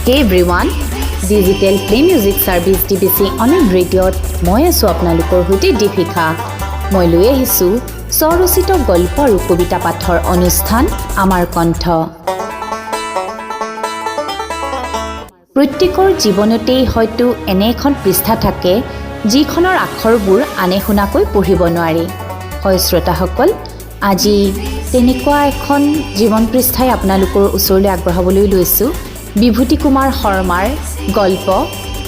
Hey everyone, Digital Play Music Service DBC Online Radio মই আছো আপোনালোকৰ হৈতে দীপিকা মই লৈ আহিছো স্বৰচিত গল্প আৰু কবিতা পাঠৰ অনুষ্ঠান আমাৰ কণ্ঠ প্ৰত্যেকৰ জীৱনতেই হয়তো এনে এখন পৃষ্ঠা থাকে যিখনৰ আখৰবোৰ আনে শুনাকৈ পঢ়িব নোৱাৰি হয় শ্ৰোতাসকল আজি তেনেকুৱা এখন জীৱন পৃষ্ঠাই আপোনালোকৰ ওচৰলৈ আগবঢ়াবলৈ লৈছো বিভূতি কুমাৰ শৰ্মাৰ গল্প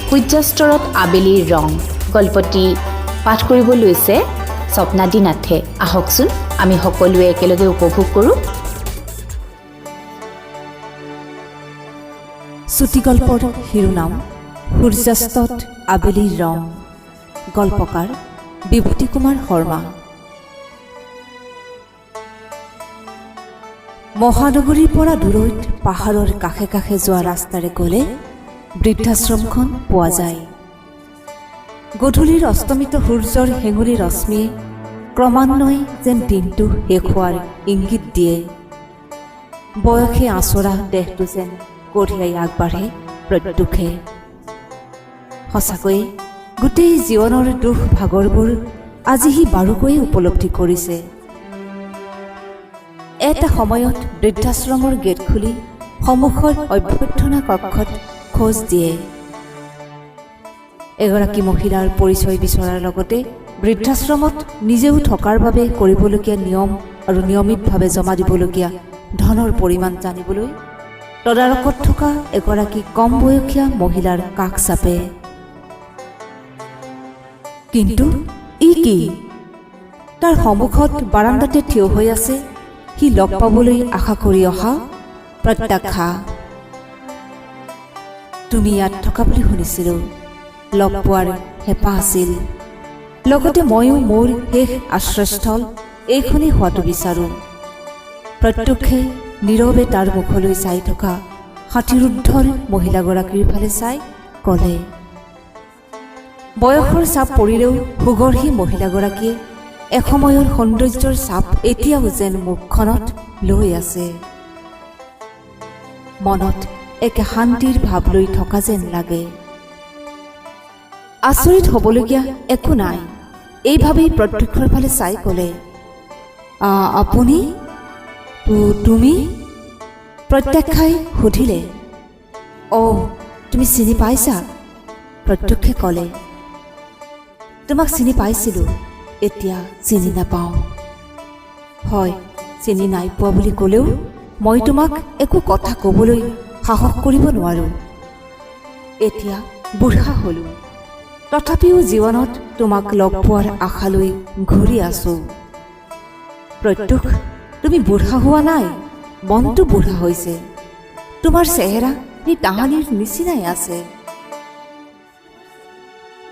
সূৰ্যাস্তৰত আবেলিৰ ৰং গল্পটি পাঠ কৰিব লৈছে স্বপ্নাদি নাথে আহকচোন আমি সকলোৱে একেলগে উপভোগ কৰোঁ চুটি গল্পৰ শিৰোনাম সূৰ্যাস্তত আবেলিৰ ৰং গল্পকাৰ বিভূতি কুমাৰ শৰ্মা মহানগৰীৰ পৰা দূৰৈত পাহাৰৰ কাষে কাষে যোৱা ৰাস্তাৰে গ'লে বৃদ্ধাশ্ৰমখন পোৱা যায় গধূলিৰ অস্তমিত সূৰ্যৰ হেঙুলি ৰশ্মিয়ে ক্ৰমান্বয়ে যেন দিনটো শেষ হোৱাৰ ইংগিত দিয়ে বয়সে আঁচৰা দেহটো যেন কঢ়িয়াই আগবাঢ়ে প্ৰত্যুষে সঁচাকৈয়ে গোটেই জীৱনৰ দুখ ভাগৰবোৰ আজি সি বাৰুকৈয়ে উপলব্ধি কৰিছে এটা সময়ত বৃদ্ধাশ্ৰমৰ গেট খুলি সন্মুখৰ অভ্যৰ্থনা কক্ষত খোজ দিয়ে এগৰাকী মহিলাৰ পৰিচয় বিচৰাৰ লগতে বৃদ্ধাশ্ৰমত নিজেও থকাৰ বাবে কৰিবলগীয়া নিয়ম আৰু নিয়মিতভাৱে জমা দিবলগীয়া ধনৰ পৰিমাণ জানিবলৈ তদাৰকত থকা এগৰাকী কম বয়সীয়া মহিলাৰ কাষ চাপে কিন্তু ই কি তাৰ সন্মুখত বাৰাণ্ডাতে থিয় হৈ আছে সি লগ পাবলৈ আশা কৰি অহা প্ৰত্যাখ্যা তুমি ইয়াত থকা বুলি শুনিছিলোঁ লগ পোৱাৰ হেঁপাহ আছিল লগতে ময়ো মোৰ শেষ আশ্ৰয়স্থল এইখনেই হোৱাটো বিচাৰোঁ প্ৰত্যক্ষে নীৰৱে তাৰ মুখলৈ চাই থকা ষাঠিৰুদ্ধৰ মহিলাগৰাকীৰ ফালে চাই ক'লে বয়সৰ চাপ পৰিলেও সুগৰ্হী মহিলাগৰাকীয়ে এসময়ৰ সৌন্দৰ্যৰ চাপ এতিয়াও যেন মুখখনত লৈ আছে মনত একে শান্তিৰ ভাৱ লৈ থকা যেন লাগে আচৰিত হ'বলগীয়া একো নাই এইভাৱেই প্ৰত্যক্ষৰ ফালে চাই ক'লে আপুনি তুমি প্ৰত্যক্ষাই সুধিলে তুমি চিনি পাইছা প্ৰত্যক্ষে ক'লে তোমাক চিনি পাইছিলোঁ এতিয়া চিনি নাপাওঁ হয় চিনি নাই পোৱা বুলি ক'লেও মই তোমাক একো কথা ক'বলৈ সাহস কৰিব নোৱাৰোঁ এতিয়া বুঢ়া হ'লোঁ তথাপিও জীৱনত তোমাক লগ পোৱাৰ আশালৈ ঘূৰি আছোঁ প্ৰত্যুষ তুমি বুঢ়া হোৱা নাই মনটো বুঢ়া হৈছে তোমাৰ চেহেৰা সেই তাহানিৰ নিচিনাই আছে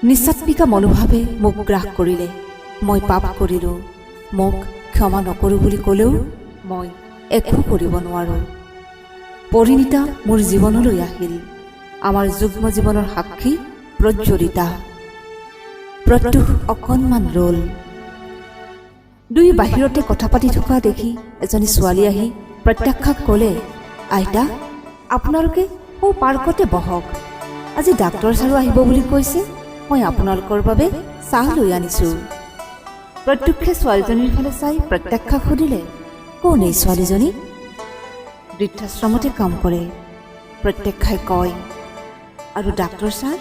নিস্বাত্মিকা মনোভাৱে মোক গ্ৰাস কৰিলে মই পাপ কৰিলোঁ মোক ক্ষমা নকৰোঁ বুলি ক'লেও মই একো কৰিব নোৱাৰোঁ পৰিণীতা মোৰ জীৱনলৈ আহিল আমাৰ যুগ্ম জীৱনৰ সাক্ষী প্ৰজ্বলিতা প্ৰত্যুষ অকণমান ৰ'ল দুই বাহিৰতে কথা পাতি থকা দেখি এজনী ছোৱালী আহি প্ৰত্যাখ্যাক ক'লে আইতা আপোনালোকে সৌ পাৰ্কতে বহক আজি ডাক্তৰ ছাৰো আহিব বুলি কৈছে মই আপোনালোকৰ বাবে চাহ লৈ আনিছোঁ প্ৰত্যক্ষে ছোৱালীজনীৰ ফালে চাই প্ৰত্যাখ্যাক সুধিলে কোন এই ছোৱালীজনী বৃদ্ধাশ্ৰমতে কাম কৰে প্ৰত্যক্ষাই কয় আৰু ডাক্তৰ ছাৰ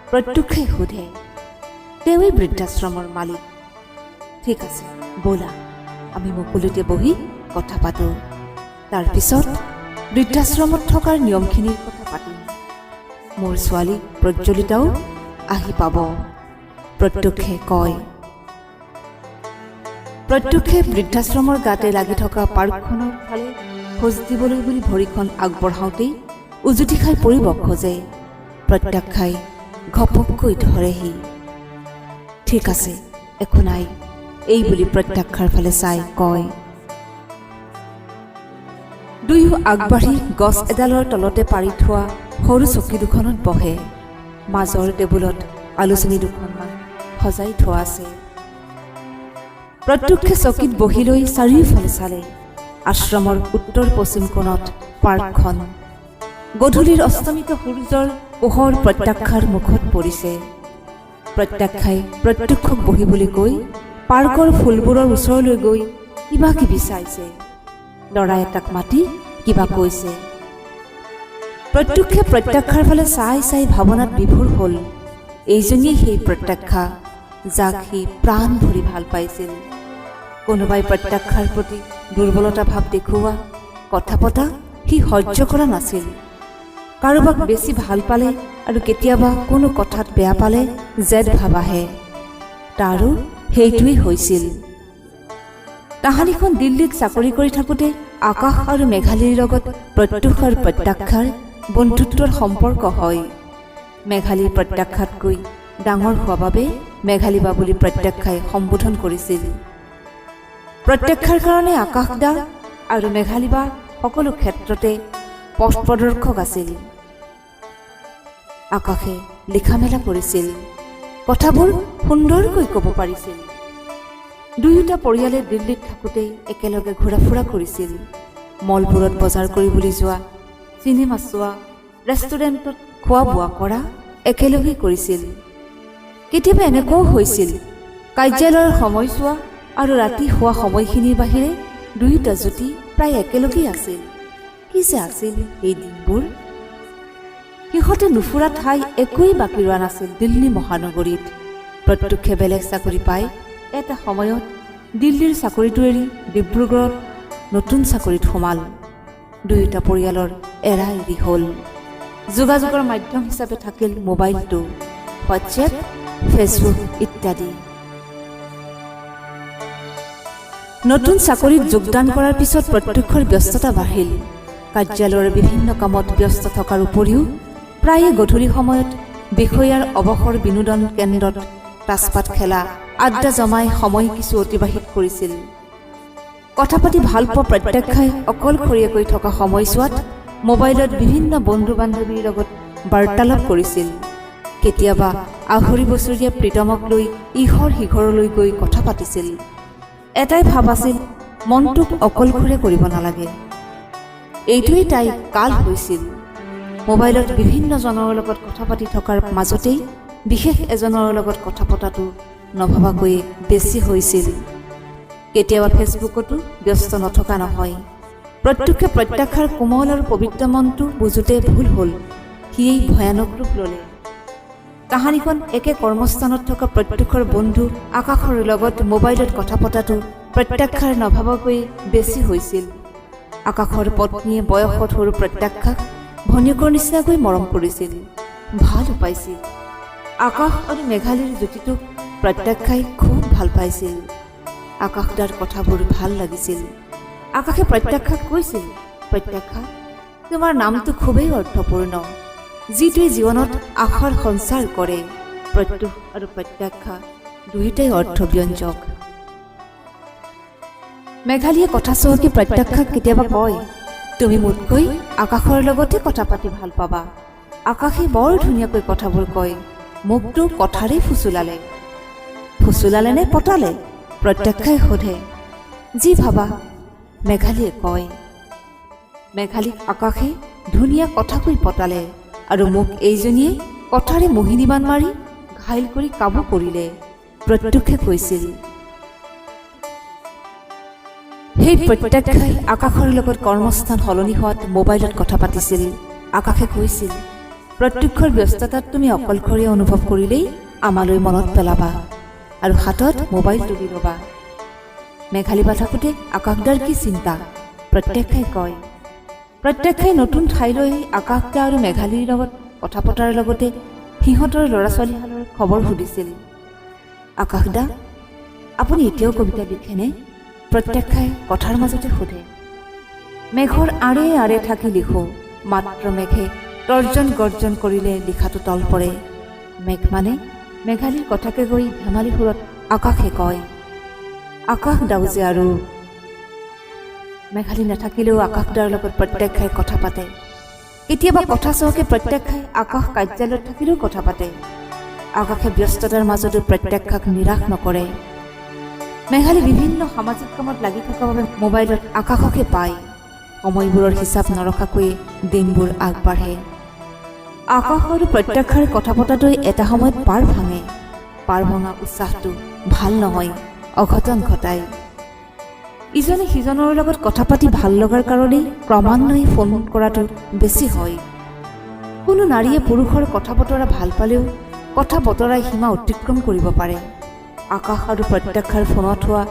প্ৰত্যক্ষে সোধে তেওঁৱেই বৃদ্ধাশ্ৰমৰ মালিক ঠিক আছে ব'লা আমি মুকলিতে বহি কথা পাতোঁ তাৰপিছত বৃদ্ধাশ্ৰমত থকাৰ নিয়মখিনিৰ কথা পাতিম মোৰ ছোৱালী প্ৰজ্বলিতাও আহি পাব প্ৰত্যক্ষে কয় প্ৰত্যক্ষে বৃদ্ধাশ্ৰমৰ গাতে লাগি থকা পাৰ্কখনৰ ফালে খোজ দিবলৈ বুলি ভৰিখন আগবঢ়াওঁতেই উজুতি খাই পৰিব খোজে প্ৰত্যাখ্যাই ঘপককৈ ধৰেহি ঠিক আছে একো নাই এই বুলি প্ৰত্যাখ্যাৰ ফালে চাই কয় দুয়ো আগবাঢ়ি গছ এডালৰ তলতে পাৰি থোৱা সৰু চকী দুখনত বহে মাজৰ টেবুলত আলোচনী দুখনমান সজাই থোৱা আছে প্ৰত্যক্ষে চকীত বহি লৈ চাৰিওফালে চালে আশ্ৰমৰ উত্তৰ পশ্চিম কোণত পাৰ্কখন গধূলিৰ অস্তমিত সূৰ্যৰ পোহৰ প্ৰত্যাখ্যাৰ মুখত পৰিছে। প্ৰত্যাখ্যাই প্ৰত্যক্ষক বহিবলৈ গৈ পাৰ্কৰ ফুলবোৰৰ ওচৰলৈ গৈ কিবা কিবি চাইছে। ল'ৰা এটাক মাতি কিবা কৈছে। প্ৰত্যক্ষে প্ৰত্যাখ্যাৰ ফালে চাই চাই ভাৱনাত বিভোৰ হ'ল। এইজনীয়ে সেই প্ৰত্যাখ্যা, যাক সি প্ৰাণ ভৰি ভাল পাইছিল। কোনোবাই প্ৰত্যাখ্যাৰ প্ৰতি দুৰ্বলতা ভাৱ দেখুওৱা, কথা পতা সি সহ্য কৰা নাছিল। কাৰোবাক বেছি ভাল পালে আৰু কেতিয়াবা কোনো কথাত বেয়া পালে জেদ ভাৱ আহে। তাৰো সেইটোৱেই হৈছিল। তাহানিখন দিল্লীত চাকৰি কৰি থাকোঁতে আকাশ আৰু মেঘালীৰ লগত প্ৰত্যুষ আৰু প্ৰত্যাখ্যাৰ বন্ধুত্বৰ সম্পৰ্ক হয়। মেঘালী প্ৰত্যাখ্যাতকৈ ডাঙৰ হোৱা বাবে মেঘালী বা বুলি প্ৰত্যাখ্যাই সম্বোধন কৰিছিল। প্ৰত্যাখ্যাৰ কাৰণে আকাশ দা আৰু মেঘালী বা সকলো ক্ষেত্ৰতে পথ প্ৰদৰ্শক আছিল। আকাশে লিখা মেলা কৰিছিল, কথাবোৰ সুন্দৰকৈ ক'ব পাৰিছিল। দুয়োটা পৰিয়ালে দিল্লীত থাকোঁতে একেলগে ঘূৰা ফুৰা কৰিছিল। মলবোৰত বজাৰ কৰিবলৈ যোৱা, চিনেমা চোৱা, ৰেষ্টুৰেণ্টত খোৱা বোৱা কৰা একেলগেই কৰিছিল। কেতিয়াবা এনেকুৱাও হৈছিল, কাৰ্যালয়ৰ সময়ছোৱা আৰু ৰাতি হোৱা সময়খিনিৰ বাহিৰে দুয়োটা জুতি প্ৰায় একেলগেই আছিল। কি যে আছিল এই দিনবোৰ! সিহঁতে নুফুৰা ঠাই একোৱেই বাকী ৰোৱা নাছিল দিল্লী মহানগৰীত। প্ৰত্যক্ষে বেলেগ চাকৰি পাই এটা সময়ত দিল্লীৰ চাকৰিটো এৰি ডিব্ৰুগড়ত নতুন চাকৰিত সোমাল। দুয়োটা পৰিয়ালৰ এৰা এৰি হ'ল। যোগাযোগৰ মাধ্যম হিচাপে থাকিল মোবাইলটো, হোৱাটছএপ, ফেচবুক ইত্যাদি। নতুন চাকৰিত যোগদান কৰাৰ পিছত প্ৰত্যক্ষৰ ব্যস্ততা বাঢ়িল। কাৰ্যালয়ৰ বিভিন্ন কামত ব্যস্ত থকাৰ উপৰিও প্ৰায়ে গধূলি সময়ত বিষয়াৰ অৱসৰ বিনোদন কেন্দ্ৰত তাচপাত খেলা, আড্ডা জমাই সময় কিছু অতিবাহিত কৰিছিল। কথা পাতি ভাল পোৱা প্ৰত্যাখ্যাই অকলশৰীয়াকৈ থকা সময়ছোৱাত মোবাইলত বিভিন্ন বন্ধু বান্ধৱীৰ লগত বাৰ্তালাপ কৰিছিল। কেতিয়াবা আঢ়ৈ বছৰীয়া প্ৰীতমক লৈ ইঘৰ সিঘৰলৈ গৈ কথা পাতিছিল। এটাই ভাৱ আছিল, মনটোক অকলশৰে কৰিব নালাগে। এইটোৱেই তাই কাল হৈছিল। মোবাইলত বিভিন্নজনৰ লগত কথা পাতি থকাৰ মাজতেই বিশেষ এজনৰ লগত কথা পতাটো নভবাকৈয়ে বেছি হৈছিল। কেতিয়াবা ফেচবুকতো ব্যস্ত নথকা নহয়। প্ৰত্যক্ষে প্ৰত্যাখ্যাৰ কোমল আৰু পবিত্ৰ মনটো বুজোতে ভুল হ'ল। সিয়েই ভয়ানক ৰূপ ল'লে। কাহানিখন একে কৰ্মস্থানত থকা প্ৰত্যক্ষৰ বন্ধু আকাশৰ লগত মোবাইলত কথা পতাটো প্ৰত্যাখ্যাৰ নভবাকৈ বেছি হৈছিল। আকাশৰ পত্নীয়ে বয়সত সৰু প্ৰত্যাখ্যাক ভনীয়েকৰ নিচিনাকৈ মৰম কৰিছিল, ভালো পাইছিল। আকাশ আৰু মেঘালীৰ জুতিটোক প্ৰত্যাখ্যাই খুব ভাল পাইছিল। আকাশদাৰ কথাবোৰ ভাল লাগিছিল। আকাশে প্ৰত্যাখ্যাক কৈছিল, প্ৰত্যাখ্যা, তোমাৰ নামটো খুবেই অৰ্থপূৰ্ণ, যিটোৱে জীৱনত আশাৰ সঞ্চাৰ কৰে। প্ৰত্যুষ আৰু প্ৰত্যাখ্যা দুয়োটাই অৰ্থব্যঞ্জক। মেঘালীয়ে কথা চহকী প্ৰত্যাখ্যাক কেতিয়াবা কয়, তুমি মোতকৈ আকাশৰ লগতে কথা পাতি ভাল পাবা। আকাশে বৰ ধুনীয়াকৈ কথাবোৰ কয়, মোকতো কথাৰেই ফুচুলালে। ফুচুলালে নে পতালে? প্ৰত্যাখ্যাই সোধে। যি ভাবা, মেঘালীয়ে কয়। মেঘালীক আকাশে ধুনীয়া কথাকৈ পতালে আৰু মোক এইজনীয়ে কথাৰে মোহিনীবান মাৰি ঘাইল কৰি কাবু কৰিলে, প্ৰত্যক্ষে কৈছিল। সেই প্ৰত্যাখ্যাই আকাশৰ লগত কৰ্মস্থান সলনি হোৱাত মোবাইলত কথা পাতিছিল। আকাশে কৈছিল, প্ৰত্যক্ষৰ ব্যস্ততাত তুমি অকলশৰীয়া অনুভৱ কৰিলেই আমালৈ মনত পেলাবা আৰু হাতত মোবাইল তুলি ল'বা। মেঘালী বা থাকোঁতে আকাশদাৰ কি চিন্তা? প্ৰত্যক্ষাই কয়। প্ৰত্যক্ষাই নতুন ঠাইলৈ আকাশদা আৰু মেঘালীৰ লগত কথা পতাৰ লগতে সিহঁতৰ ল'ৰা ছোৱালীহালৰ খবৰ সুধিছিল। আকাশদা, আপুনি এতিয়াও কবিতা লিখেনে? প্ৰত্যক্ষাই কথাৰ মাজতে সোধে। মেঘৰ আঁৰে আঁৰে থাকি লিখোঁ, মাত্ৰ মেঘে তৰ্জন গৰ্জন কৰিলে লিখাটো তল পৰে। মেঘ মানে মেঘালীৰ কথাকে গৈ ধেমালি সুৰত আকাশে কয়। আকাশ দাও যে আৰু মেঘালী নাথাকিলেও আকাশদাৰ লগত প্ৰত্যক্ষাই কথা পাতে। কেতিয়াবা কথা চহকে প্ৰত্যক্ষাই আকাশ কাৰ্যালয়ত থাকিলেও কথা পাতে। আকাশে ব্যস্ততাৰ মাজতো প্ৰত্যক্ষাক নিৰাশ নকৰে। মেঘালী বিভিন্ন সামাজিক কামত লাগি থকা বাবে মোবাইলত আকাশকে পায়। সময়বোৰৰ হিচাপ নৰখাকৈয়ে দিনবোৰ আগবাঢ়ে। আকাশ আৰু প্ৰত্যাশাৰ কথা পতাটোৱে এটা সময়ত পাৰ ভাঙে। পাৰ ভঙা উৎসাহটো ভাল নহয়, অঘটন ঘটায়। ইজনে সিজনৰ লগত কথা পাতি ভাল লগাৰ কাৰণেই ক্ৰমান্বয়ে ফোন কৰাটো বেছি হয়। কোনো নাৰীয়ে পুৰুষৰ কথা বতৰা ভাল পালেও কথা বতৰাই সীমা অতিক্ৰম কৰিব পাৰে। আকাশ আৰু প্ৰত্যাশাৰ ফোনত হোৱা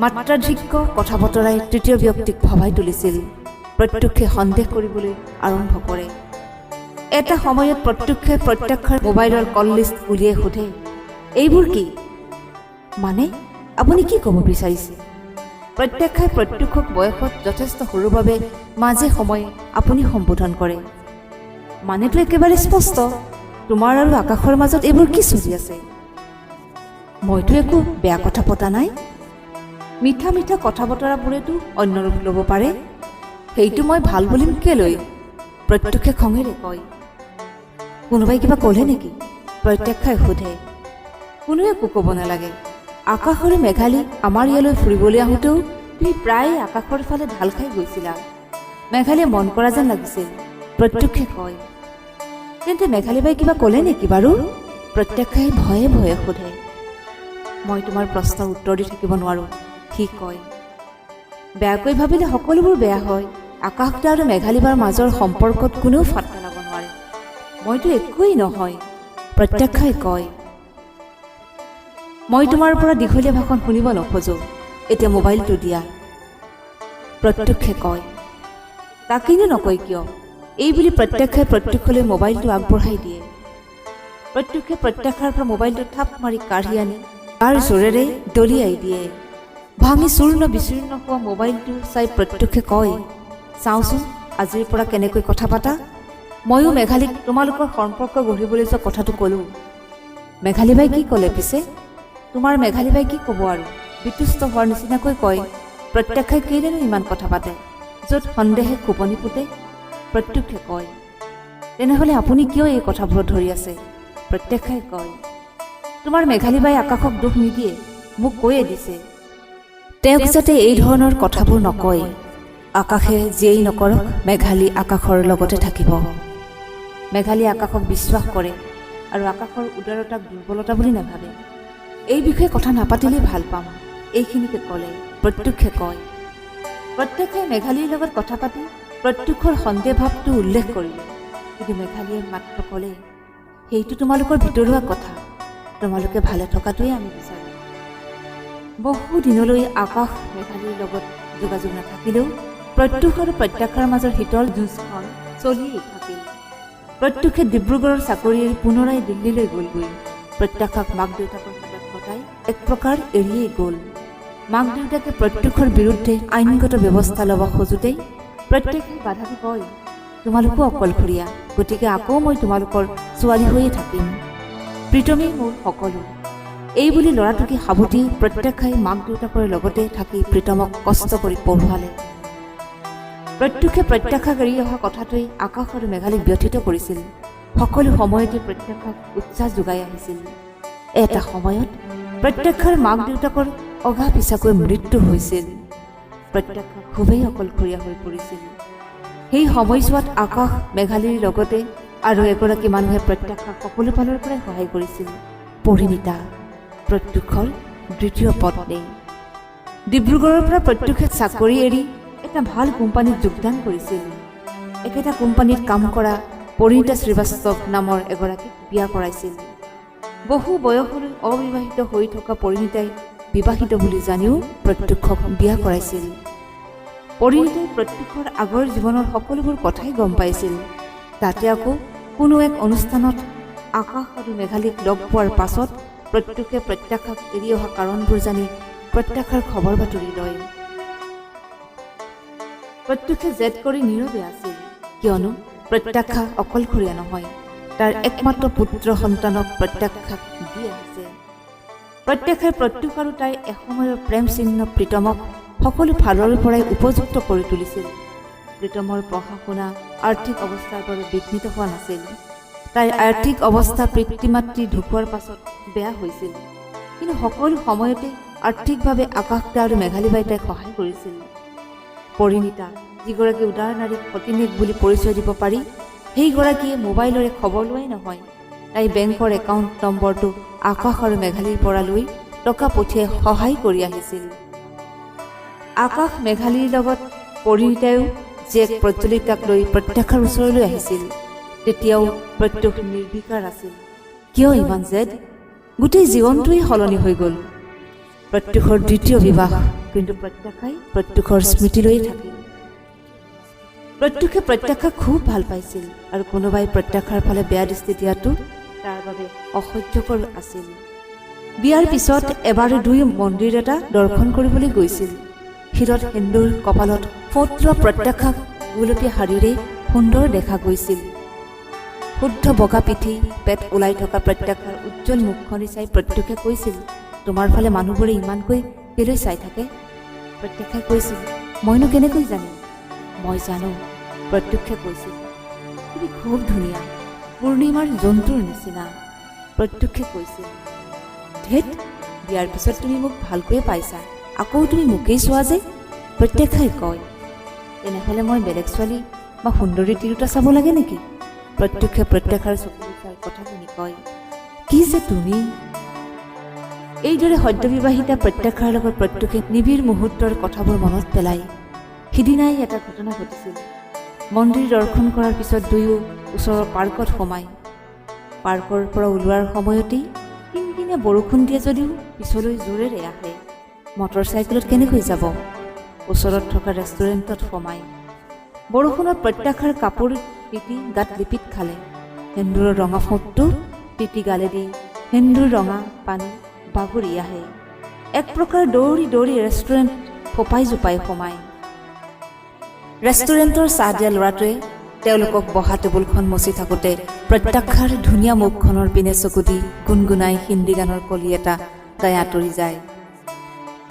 মাত্ৰাধিক্য কথা বতৰাই তৃতীয় ব্যক্তিক ভবাই তুলিছিল। প্ৰত্যক্ষে সন্দেহ কৰিবলৈ আৰম্ভ কৰে। এটা সময়ত প্ৰত্যক্ষে প্ৰত্যাশাৰ মোবাইলৰ কল লিষ্ট উলিয়াই সোধে, এইবোৰ কি? মানে আপুনি কি ক'ব বিচাৰিছে? প্ৰত্যাশাই প্ৰত্যক্ষক বয়সত যথেষ্ট সৰুৰ বাবে মাজে সময়ে আপুনি সম্বোধন কৰে। মানেতো একেবাৰে স্পষ্ট, তোমাৰ আৰু আকাশৰ মাজত এইবোৰ কি চলি আছে? মইতো একো বেয়া কথা পতা নাই। মিঠা মিঠা কথা বতৰাবোৰেতো অন্য ৰূপ ল'ব পাৰে। সেইটো মই ভাল বুলিম কেলৈ? প্ৰত্যক্ষে খঙেৰে কয়। কোনোবাই কিবা ক'লে নেকি? প্ৰত্যাশাই সোধে। কোনোৱে একো ক'ব নালাগে। আকাশ আৰু মেঘালী আমাৰ ইয়ালৈ ফুৰিবলৈ আহোঁতেও তুমি প্ৰায় আকাশৰ ফালে ঢাল খাই গৈছিলা। মেঘালীয়ে মন কৰা যেন লাগিছিল। প্ৰত্যক্ষে কয়। তেন্তে মেঘালী বাই কিবা ক'লে নেকি বাৰু? প্ৰত্যাশাই ভয়ে ভয়ে সোধে। মই তোমাৰ প্ৰশ্নৰ উত্তৰ দি থাকিব নোৱাৰোঁ, সি কয়। বেয়াকৈ ভাবিলে সকলোবোৰ বেয়া হয়। আকাশদা আৰু মেঘালীবাৰ মাজৰ সম্পৰ্কত কোনেও ফাট পেলাব নোৱাৰে। মইতো একোৱেই নহয়, প্ৰত্যাশাই কয়। মই তোমাৰ পৰা দীঘলীয়া ভাষণ শুনিব নোখোজোঁ, এতিয়া মোবাইলটো দিয়া, প্ৰত্যক্ষে কয়। তাকেইনো নকয় কিয়? এই বুলি প্ৰত্যাশাই প্ৰত্যক্ষলৈ মোবাইলটো আগবঢ়াই দিয়ে। প্ৰত্যক্ষে প্ৰত্যাশাৰ পৰা মোবাইলটো থাপ মাৰি কাঢ়ি আনি তাৰ জোৰেৰে দলিয়াই দিয়ে। ভাঙি চূৰ্ণ বিচূৰ্ণ হোৱা মোবাইলটো চাই প্ৰত্যক্ষে কয়, চাওঁচোন আজিৰ পৰা কেনেকৈ কথা পাতা। ময়ো মেঘালীক তোমালোকৰ সম্পৰ্ক গঢ়িবলৈ যোৱা কথাটো ক'লোঁ। মেঘালী বাই কি ক'লে পিছে? তোমাৰ মেঘালী বাই কি ক'ব আৰু? বিতুষ্ট হোৱাৰ নিচিনাকৈ কয়। প্ৰত্যাশাই কেলেনো ইমান কথা পাতে, য'ত সন্দেহে খোপনি পোতে? প্ৰত্যক্ষে কয়। তেনেহ'লে আপুনি কিয় এই কথাবোৰত ধৰি আছে? প্ৰত্যাশাই কয়। তোমাৰ মেঘালী বাই আকাশক দোষ নিদিয়ে, মোক কৈয়ে দিছে তেওঁক যাতে এই ধৰণৰ কথাবোৰ নকয়। আকাশে যিয়েই নকৰক মেঘালী আকাশৰ লগতে থাকিব। মেঘালীয়ে আকাশক বিশ্বাস কৰে আৰু আকাশৰ উদাৰতাক দুৰ্বলতা বুলি নাভাবে। এই বিষয়ে কথা নাপাতিলেই ভাল পাম, এইখিনিকে ক'লে। প্ৰত্যক্ষে কয়। প্ৰত্যক্ষাই মেঘালীৰ লগত কথা পাতি প্ৰত্যক্ষৰ সন্দেহ ভাৱটো উল্লেখ কৰিলে। কিন্তু মেঘালীয়ে মাত্ৰ ক'লে, সেইটো তোমালোকৰ ভিতৰুৱা কথা, তোমালোকে ভালে থকাটোৱে আমি বিচাৰোঁ। বহু দিনলৈ আকাশ মেঘালীৰ লগত যোগাযোগ নাথাকিলেও প্ৰত্যক্ষ আৰু প্ৰত্যাশাৰ মাজৰ শীতল যুঁজখন চলিয়েই থাকিল। প্ৰত্যক্ষে ডিব্ৰুগড়ৰ চাকৰি এৰি পুনৰাই দিল্লীলৈ গ'লগৈ। প্ৰত্যাশাক মাক দেউতাকৰ হাতত গতাই এক প্ৰকাৰ এৰিয়েই গ'ল। মাক দেউতাকে প্ৰত্যক্ষৰ বিৰুদ্ধে আইনগত ব্যৱস্থা ল'ব খোজোঁতেই প্ৰত্যক্ষে বাধা দি কয়, তোমালোকো অকলশৰীয়া, গতিকে আকৌ মই তোমালোকৰ ছোৱালী হৈয়ে থাকিম। প্ৰীতমেই মোৰ সকলো। এই বুলি ল'ৰাটোকে সাৱটি প্ৰত্যক্ষাই মাক দেউতাকৰ লগতে থাকি প্ৰীতমক কষ্ট কৰি পঢ়ুৱালে। প্ৰত্যক্ষে প্ৰত্যাশাক এৰি অহা কথাটোৱে আকাশ আৰু মেঘালীক ব্যথিত কৰিছিল। সকলো সময়তে প্ৰত্যাশাক উৎসাহ যোগাই আহিছিল। এটা সময়ত প্ৰত্যাশাৰ মাক দেউতাকৰ অগা পিছাকৈ মৃত্যু হৈছিল। প্ৰত্যাশা খুবেই অকলশৰীয়া হৈ পৰিছিল। সেই সময়ছোৱাত আকাশ মেঘালীৰ লগতে আৰু এগৰাকী মানুহে প্ৰত্যাশাক সকলো ফালৰ পৰাই সহায় কৰিছিল। পৰিণীতা, প্ৰত্যক্ষৰ দ্বিতীয় পত্নী। ডিব্ৰুগড়ৰ পৰা প্ৰত্যক্ষে চাকৰি এৰি এটা ভাল কোম্পানীত যোগদান কৰিছিল। একেটা কোম্পানীত কাম কৰা পৰিণীতা শ্ৰীবাস্তৱ নামৰ এগৰাকীক বিয়া কৰাইছিল। বহু বয়সলৈ অবিবাহিত হৈ থকা পৰিণীতাই বিবাহিত বুলি জানিও প্ৰত্যক্ষক বিয়া কৰাইছিল। পৰিণীতাই প্ৰত্যক্ষৰ আগৰ জীৱনৰ সকলোবোৰ কথাই গম পাইছিল। তাতে আকৌ কোনো এক অনুষ্ঠানত আকাশ আৰু মেঘালীক লগ পোৱাৰ পাছত প্ৰত্যক্ষে প্ৰত্যাশাক এৰি অহা কাৰণবোৰ জানি প্ৰত্যাশাৰ খবৰ বাতৰি লয়। প্ৰত্যক্ষে জেদ কৰি নীৰৱে আছিল, কিয়নো প্ৰত্যাশা অকলশৰীয়া নহয়, তাৰ একমাত্ৰ পুত্ৰ সন্তানক প্ৰত্যাশাক দি আহিছে। প্ৰত্যক্ষাই প্ৰত্যক্ষ আৰু তাইৰ এসময়ৰ প্ৰেম চিহ্ন প্ৰীতমক সকলো ফালৰ পৰাই উপযুক্ত কৰি তুলিছিল। প্ৰীতমৰ পঢ়া শুনা আৰ্থিক অৱস্থাৰ বাবে বিঘ্নিত হোৱা নাছিল। তাইৰ আৰ্থিক অৱস্থা পিতৃ মাতৃ ঢুকোৱাৰ পাছত বেয়া হৈছিল, কিন্তু সকলো সময়তে আৰ্থিকভাৱে আকাশদা আৰু মেঘালী বাই তাইক সহায় কৰিছিল। পৰিণীতা যিগৰাকী উদাৰ নাৰীক সতীনেক বুলি পৰিচয় দিব পাৰি, সেইগৰাকীয়ে মোবাইলৰে খবৰ লোৱাই নহয়, তাই বেংকৰ একাউণ্ট নম্বৰটো আকাশ আৰু মেঘালীৰ পৰা লৈ টকা পঠিয়াই সহায় কৰি আহিছিল। আকাশ মেঘালীৰ লগত পৰিণীতায়ো জীয়েক প্ৰজ্বলিতাক লৈ প্ৰত্যাশাৰ ওচৰলৈ আহিছিল। তেতিয়াও প্ৰত্যুষ নিৰ্বিকাৰ আছিল। কিয় ইমান জেদ? গোটেই জীৱনটোৱেই সলনি হৈ গ'ল। প্ৰত্যুষৰ দ্বিতীয় বিবাহ, কিন্তু প্ৰত্যাশাই প্ৰত্যুষৰ স্মৃতিলৈয়ে থাকিল। প্ৰত্যুষে প্ৰত্যাশাক খুব ভাল পাইছিল আৰু কোনোবাই প্ৰত্যাশাৰ ফালে বেয়া দৃষ্টি দিয়াটো তাৰ বাবে অসহ্যকৰ আছিল। বিয়াৰ পিছত এবাৰে দুই মন্দিৰ এটা দৰ্শন কৰিবলৈ গৈছিল। শিৰত সেন্দুৰ, কপালত ফোঁট লোৱা প্ৰত্যাশাক গুলপীয়া শাৰীৰে সুন্দৰ দেখা গৈছিল। শুদ্ধ বগা পিঠি, পেট ওলাই থকা প্ৰত্যাশাৰ উজ্জ্বল মুখখনি চাই প্ৰত্যুষে কৈছিল, তোমাৰ ফালে মানুহবোৰে ইমানকৈ কেলৈ চাই থাকে? প্ৰত্যুষে কৈছিল, মইনো কেনেকৈ জানিম? মই জানো, প্ৰত্যুষে কৈছিল, তুমি খুব ধুনীয়া, পূৰ্ণিমাৰ জন্তুৰ নিচিনা। প্ৰত্যুষে কৈছিল, ধেত, বিয়াৰ পিছত তুমি মোক ভালকৈয়ে পাইছা, আকৌ তুমি মোকেই চোৱা যে? প্ৰত্যুষাই কয়, তেনেহ'লে মই বেলেগ ছোৱালী বা সুন্দৰী তিৰোতা চাব লাগে নেকি? প্ৰত্যুষে প্ৰত্যাশাৰ চকুলৈ চাই কথাখিনি কয়, কি যে তুমি! এইদৰে সদ্যবিবাহিতা প্ৰত্যাশাৰ লগত প্ৰত্যুষে নিবিড় মুহূৰ্তৰ কথাবোৰ মনত পেলায়। সিদিনাই এটা ঘটনা ঘটিছিল। মন্দিৰ দৰ্শন কৰাৰ পিছত দুয়ো ওচৰৰ পাৰ্কত সোমায়। পাৰ্কৰ পৰা ওলোৱাৰ সময়তেই কিনকিনীয়া বৰষুণ দিয়ে যদিও পিছলৈ জোৰেৰে আহে। মটৰ চাইকেলত কেনেকৈ যাব? ওচৰত থকা ৰেষ্টুৰেণ্টত সোমায়। বৰষুণত প্ৰত্যাশাৰ কাপোৰ তিতি গাত লিপিত খালে। সেন্দুৰৰ ৰঙা ফোঁটটো তিতি গালে দি সেন্দুৰ ৰঙা পানী বাগৰি আহে। এক প্ৰকাৰ দৌৰি দৌৰি ৰেষ্টুৰেণ্ট ফপাই জোপাই সোমায়। ৰেষ্টুৰেণ্টৰ চাহ দিয়া ল'ৰাটোৱে তেওঁলোকক বহা টেবুলখন মচি থাকোঁতে প্ৰত্যাশাৰ ধুনীয়া মুখখনৰ পিনে চকু দি গুণগুণাই হিন্দী গানৰ কলি এটা গাই আঁতৰি যায়।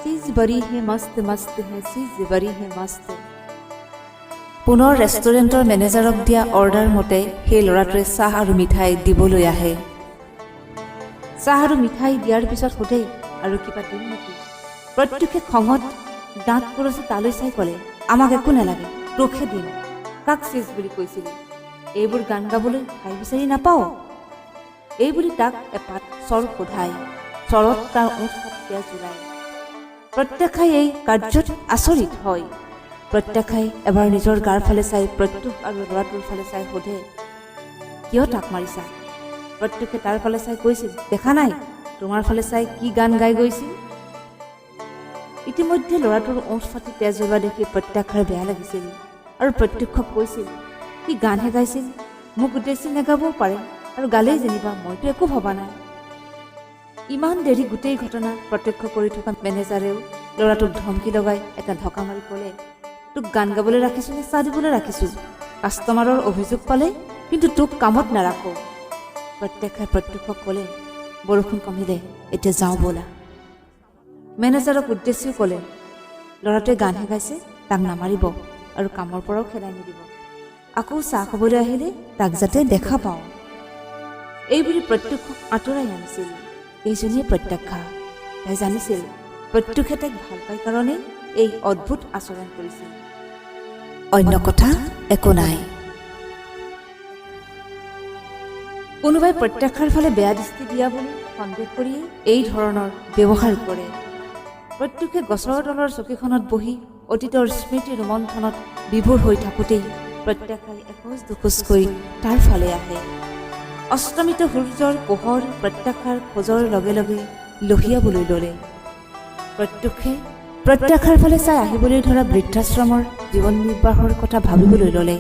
চীজ বড়ি হে মস্ত মস্ত হে, চীজ বড়ি হে মস্ত। পুনৰ ৰেষ্টুৰেণ্টৰ মেনেজাৰক দিয়া অৰ্ডাৰ মতে সেই ল'ৰাটোৱে চাহ আৰু মিঠাই দিবলৈ আহে। চাহ আৰু মিঠাই দিয়াৰ পিছত সোধে, আৰু কিবা দিম নেকি? প্ৰত্যুষে খঙত দাঁত কৰচি তালৈ চাই ক'লে, আমাক একো নালাগে, তোকহে দিম। কাক চিজ বুলি কৈছিলি? এইবোৰ গান গাবলৈ ঠাই বিচাৰি নাপাওঁ। এইবুলি তাক এপাত চৰ সোধায়। চৰত তাৰ ওঁঠ তেজ ওলায়। প্ৰত্যাশাই এই কাৰ্যত আচৰিত হয়। প্ৰত্যাশাই এবাৰ নিজৰ গাৰ ফালে চাই প্ৰত্যুষ আৰু ল'ৰাটোৰ ফালে চাই সোধে, কিয় তাক মাৰিছা? প্ৰত্যুষে তাৰ ফালে চাই কৈছিল, দেখা নাই তোমাৰ ফালে চাই কি গান গাই গৈছিল? ইতিমধ্যে ল'ৰাটোৰ ওঁঠ ফাটি তেজ ওলোৱা দেখি প্ৰত্যাশাৰ বেয়া লাগিছিল আৰু প্ৰত্যুষক কৈছিল, সি গানহে গাইছিল, মোক উদ্দেশ্যি নেগাবও পাৰে, আৰু গালেই যেনিবা, মইতো একো ভবা নাই। ইমান দেৰি গোটেই ঘটনা প্ৰত্যক্ষ কৰি থকা মেনেজাৰেও ল'ৰাটোক ধমকি লগাই এটা ঢকা মাৰি ক'লে, তোক গান গাবলৈ ৰাখিছোঁ নে চাহ দিবলৈ ৰাখিছোঁ? কাষ্টমাৰৰ অভিযোগ পালে কিন্তু তোক কামত নাৰাখোঁ। প্ৰত্যক্ষাই প্ৰত্যুষক ক'লে, বৰষুণ কমিলে, এতিয়া যাওঁ ব'লা। মেনেজাৰক উদ্দেশ্যিও ক'লে, ল'ৰাটোৱে গানহে গাইছে, তাক নামাৰিব আৰু কামৰ পৰাও খেদাই নিদিব। আকৌ চাহ খাবলৈ আহিলে তাক যাতে দেখা পাওঁ। এইবুলি প্ৰত্যুষক আঁতৰাই আনিছিল। এইজনীয়ে প্ৰত্যাশা। তাই জানিছিল প্ৰত্যুষে তাইক ভাল পাই কাৰণেই এই অদ্ভুত আচৰণ কৰিছিল। অন্য কথা একো নাই। কোনোবাই প্ৰত্যাশাৰ ফালে বেয়া দৃষ্টি দিয়া বুলি সন্দেহ কৰিয়েই এই ধৰণৰ ব্যৱহাৰ কৰে। প্ৰত্যুষে গছৰ তলৰ চকীখনত বহি অতীতৰ স্মৃতি ৰোমন্থনত বিভোৰ হৈ থাকোঁতেই প্ৰত্যাশাই এখোজ দুখোজকৈ তাৰ ফালে আহে। অস্তমিত সূৰ্যৰ পোহৰ প্ৰত্যাশাৰ খোজৰ লগে লগে লহিয়াবলৈ ল'লে। প্ৰত্যাশাৰ ফালে চাই আহিবলৈ ধৰা বৃদ্ধাশ্ৰমৰ জীৱন নিৰ্বাহৰ কথা ভাবিবলৈ ল'লে।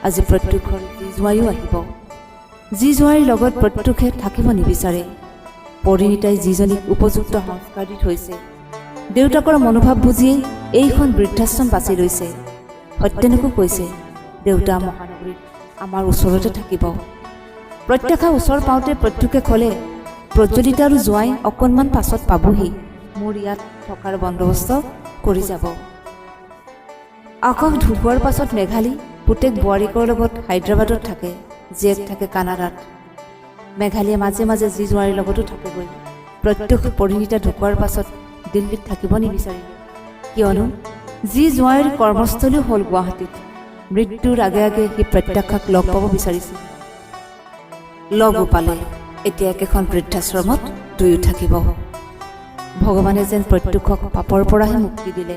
আজি প্ৰত্যুষৰ যি জোঁৱাইও আহিব। যি জোঁৱাইৰ লগত প্ৰত্যুষে থাকিব নিবিচাৰে। পৰিণীতাই যিজনীক উপযুক্ত সংস্কাৰ দি থৈছে, দেউতাকৰ মনোভাৱ বুজিয়েই এইখন বৃদ্ধাশ্ৰম বাছি লৈছে। সত্যেনকো কৈছে, দেউতা মহানগৰীত আমাৰ ওচৰতে থাকিব। প্ৰত্যাশা ওচৰ পাওঁতে প্ৰত্যুষে ক'লে, প্ৰজ্বলিতা আৰু জোঁৱাই অকণমান পাছত পাবহি, মোৰ ইয়াত থকাৰ বন্দবস্ত কৰি যাব। আকাশ ঢুকোৱাৰ পাছত মেঘালী পুতেক বোৱাৰীকৰ লগত হায়দৰাবাদত থাকে, জীয়েক থাকে কানাডাত। মেঘালীয়ে মাজে মাজে যি জোঁৱাৰীৰ লগতো থাকেগৈ। প্ৰত্যুষ পৰিণীতা ঢুকোৱাৰ পাছত দিল্লীত থাকিব নিবিচাৰিলে, কিয়নো যি জোঁৱাইৰ কৰ্মস্থলী হ'ল গুৱাহাটীত। মৃত্যুৰ আগে আগে সি প্ৰত্যাশাক লগ পাব বিচাৰিছিল। লগো পালে। এতিয়া একেখন বৃদ্ধাশ্ৰমত দুয়ো থাকিব। ভগৱানে যেন প্ৰত্যুষক পাপৰ পৰাহে মুক্তি দিলে।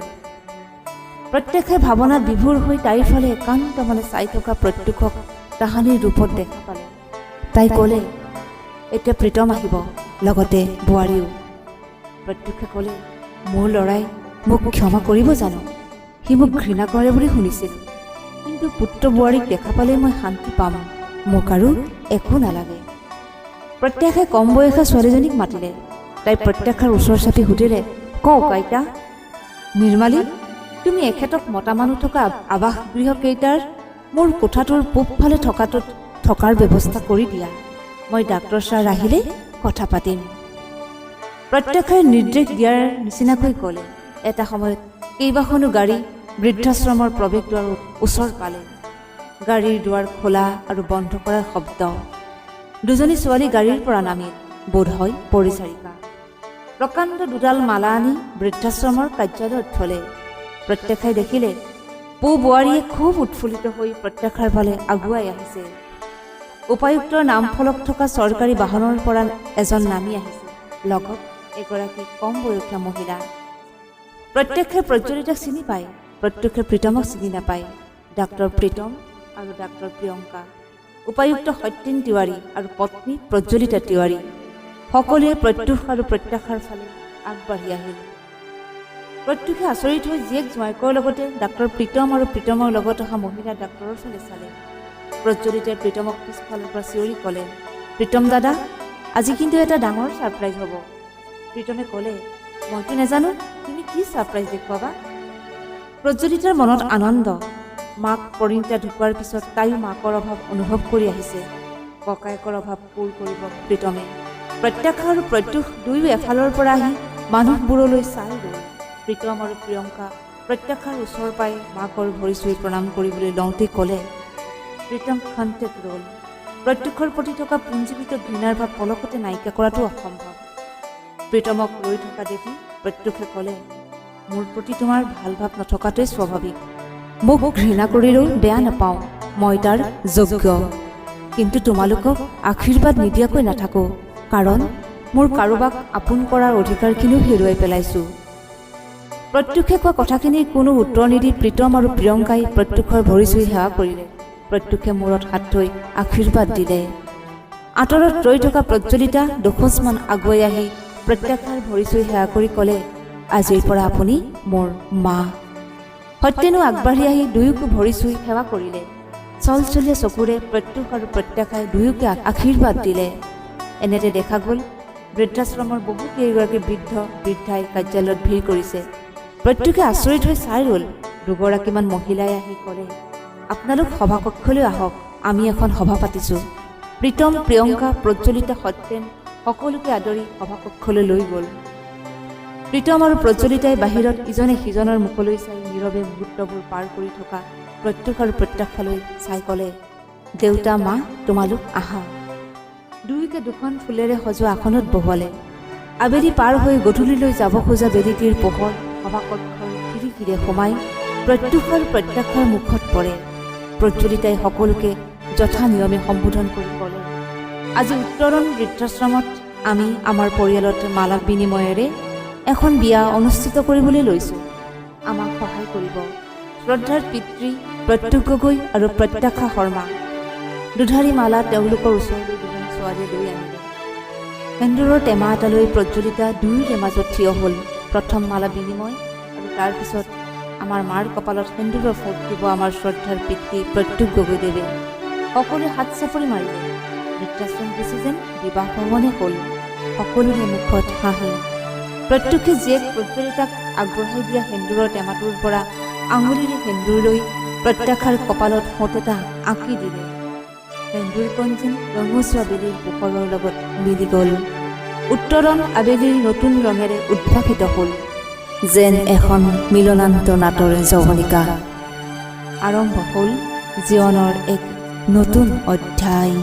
প্ৰত্যেকে ভাৱনাত বিভোৰ হৈ তাইৰ ফালে একান্ত মনে চাই থকা প্ৰত্যুষক তাহানিৰ ৰূপত দেখা পালে। তাই ক'লে, এতিয়া প্ৰীতম আহিব, লগতে বোৱাৰীও। প্ৰত্যুষে ক'লে, মোৰ ল'ৰাই মোক ক্ষমা কৰিব জানো? সি মোক ঘৃণা কৰে বুলি শুনিছিলোঁ, কিন্তু পুত্ৰ বোৱাৰীক দেখা পালে মই শান্তি পাম, মোক আৰু একো নালাগে। প্ৰত্যেকে কম বয়সীয়া ছোৱালীজনীক মাতিলে। তাই প্ৰত্যেকৰ ওচৰ চাপি সুধিলে, কওক আইতা, নিৰ্মালী, তুমি এখেতক মতা মানুহ থকা আৱাসগৃহকেইটাৰ মোৰ কোঠাটোৰ পূবফালে থকাৰ ব্যৱস্থা কৰি দিয়া। মই ডাক্তৰ ছাৰ আহিলে কথা পাতিম। প্ৰত্যেকে নিৰ্দেশ দিয়াৰ নিচিনাকৈ ক'লে। এটা সময়ত কেইবাখনো গাড়ী বৃদ্ধাশ্ৰমৰ প্ৰৱেশ দুৱাৰৰ ওচৰ পালে। গাড়ীৰ দুৱাৰ খোলা আৰু বন্ধ কৰাৰ শব্দ। দুজনী ছোৱালী গাড়ীৰ পৰা নামিল, বোধ হয় পৰিচাৰিকা। প্ৰকাণ্ড দুডাল মালা আনি বৃদ্ধাশ্ৰমৰ কাৰ্যালয়ত থলে। প্ৰত্যেকে দেখিলে পু বোৱাৰীয়ে খুব উৎফুল্লিত হৈ প্ৰত্যেকৰ ফালে আগুৱাই আহিছে। উপায়ুক্তৰ নামফলক থকা চৰকাৰী বাহনৰ পৰা এজন নামি আহিছে, লগত এগৰাকী কম বয়সীয়া মহিলা। প্ৰত্যেকে প্ৰজ্বলিতাক চিনি পায়, প্ৰত্যেকে প্ৰীতমক চিনি নাপায়। ডাক্তৰ প্ৰীতম আৰু ডাক্তৰ প্ৰিয়ংকা, উপায়ুক্ত সত্যেন তিৱাৰী আৰু পত্নী প্ৰজ্বলিতা তিৱাৰী, সকলোৱে প্ৰত্যুষ আৰু প্ৰত্যাশাৰ ফালে আগবাঢ়ি আহিল। প্ৰত্যুষে আচৰিত হৈ জীয়েক জোঁৱাইকৰ লগতে ডাক্তৰ প্ৰীতম আৰু প্ৰীতমৰ লগত অহা মহিলা ডাক্তৰৰ ফালে চালে। প্ৰজ্বলিতাই প্ৰীতমক পিছফালৰ পৰা চিঞৰি ক'লে, প্ৰীতম দাদা, আজি কিন্তু এটা ডাঙৰ ছাৰপ্ৰাইজ হ'ব। প্ৰীতমে ক'লে, মইতো নাজানো, তুমি কি ছাৰপ্ৰাইজ দেখুৱাবা? প্ৰজ্বলিতাৰ মনত আনন্দ। মাক পৰিণীতা ঢুকোৱাৰ পিছত তাইও মাকৰ অভাৱ অনুভৱ কৰি আহিছে। ককায়েকৰ অভাৱ পূৰ কৰিব প্ৰীতমে। প্ৰত্যাশা আৰু প্ৰত্যুষ দুয়ো এফালৰ পৰা আহি মানুহবোৰলৈ চাই গ'ল। প্ৰীতম আৰু প্ৰিয়ংকা প্ৰত্যাশাৰ ওচৰ পাই মাকৰ ভৰি চুই প্ৰণাম কৰিবলৈ লওঁতেই ক'লে, প্ৰীতম খন্তেক ৰ'ল। প্ৰত্যুষৰ প্ৰতি থকা পুঞ্জীবিত ঘৃণাৰ ভাৱ পলকতে নাইকিয়া কৰাটো অসম্ভৱ। প্ৰীতমক ৰৈ থকা দেখি প্ৰত্যুষে ক'লে, মোৰ প্ৰতি তোমাৰ ভাল ভাৱ নথকাটোৱেই স্বাভাৱিক। মোক ঘৃণা কৰিলেও বেয়া নাপাওঁ, মই তাৰ যোগ্য। কিন্তু তোমালোকক আশীৰ্বাদ নিদিয়াকৈ নাথাকোঁ, কাৰণ মোৰ কাৰোবাক আপোন কৰাৰ অধিকাৰখিনিও হেৰুৱাই পেলাইছোঁ। প্ৰত্যুষে কোৱা কথাখিনিৰ কোনো উত্তৰ নিদি প্ৰীতম আৰু প্ৰিয়ংকাই প্ৰত্যুষৰ ভৰি চুই সেৱা কৰিলে। প্ৰত্যুষে মূৰত হাত থৈ আশীৰ্বাদ দিলে। আঁতৰত ৰৈ থকা প্ৰজ্বলিতা দুখোজমান আগুৱাই আহি প্ৰত্যাশাৰ ভৰি চুই সেৱা কৰি ক'লে, আজিৰ পৰা আপুনি মোৰ মা। সত্যেনো আগবাঢ়ি আহি দুয়োকো ভৰি চুই সেৱা কৰিলে। চলচলীয়া চকুৰে প্ৰত্যুষ আৰু প্ৰত্যাশাই দুয়োকে আশীৰ্বাদ দিলে। এনেতে দেখা গ'ল বৃদ্ধাশ্ৰমৰ বহু কেইগৰাকী বৃদ্ধ বৃদ্ধাই কাৰ্যালয়ত ভিৰ কৰিছে। প্ৰত্যুষে আচৰিত হৈ চাই ৰ'ল। দুগৰাকীমান মহিলাই আহি ক'লে, আপোনালোক সভাকক্ষলৈ আহক, আমি এখন সভা পাতিছোঁ। প্ৰীতম, প্ৰিয়ংকা, প্ৰজ্বলিতা, সত্যেন সকলোকে আদৰি সভাকক্ষলৈ লৈ গ'ল। প্ৰীতম আৰু প্ৰজ্বলিতাই বাহিৰত ইজনে সিজনৰ মুখলৈ চাই নীৰৱে মুহূৰ্তবোৰ পাৰ কৰি থকা প্ৰত্যুষ আৰু প্ৰত্যাশালৈ চাই ক'লে, দেউতা, মা, তোমালোক আহা। দুয়োকে দুখন ফুলেৰে সজোৱা আসনত বহুৱালে। আবেলি পাৰ হৈ গধূলিলৈ যাব খোজা বেলিটিৰ পোহৰ সভাকক্ষৰ খিৰিকীৰে সোমাই প্ৰত্যুষ আৰু প্ৰত্যাশাৰ মুখত পৰে। প্ৰজ্বলিতাই সকলোকে যথা নিয়মে সম্বোধন কৰি ক'লে, আজি উত্তৰণ বৃদ্ধাশ্ৰমত আমি আমাৰ পৰিয়ালত মালা বিনিময়েৰে এখন বিয়া অনুষ্ঠিত কৰিবলৈ লৈছোঁ। আমাক সহায় কৰিব শ্ৰদ্ধাৰ পিতৃ প্ৰত্যুষ গগৈ আৰু প্ৰত্যাশা শৰ্মা। দুধাৰী মালা তেওঁলোকৰ ওচৰলৈ দুজনী ছোৱালীয়ে লৈ আনিলে। সেন্দুৰৰ টেমা এটা লৈ প্ৰজ্বলিতা দুয়োৰে মাজত থিয় হ'ল। প্ৰথম মালা বিনিময় আৰু তাৰপিছত আমাৰ মাৰ কপালত সেন্দুৰৰ ফোঁট দিব আমাৰ শ্ৰদ্ধাৰ পিতৃ প্ৰত্যুষ গগৈদেৱে। সকলোৱে হাত চাপৰি মাৰিলে। বৃদ্ধাশ্ৰম গুচি যেন বিবাহ ভৱনে হ'ল। সকলোৰে মুখত হাঁহি। প্ৰত্যুষে জীয়েক প্ৰজ্বলিতাক আগবঢ়াই দিয়া সেন্দুৰৰ টেমাটোৰ পৰা আঙুলিৰে সেন্দুৰ লৈ প্ৰত্যাশাৰ কপালত ফোঁট এটা আঁকি দিলে। সেন্দুৰকণ যেন ৰঙচুৱা বেলিৰ পোহৰৰ লগত মিলি গ'ল। উত্তৰণ আবেলিৰ নতুন ৰঙেৰে উদ্ভাসিত হ'ল, যেন এখন মিলনান্ত নাটৰ যৱনিকা। আৰম্ভ হ'ল জীৱনৰ এক নতুন অধ্যায়।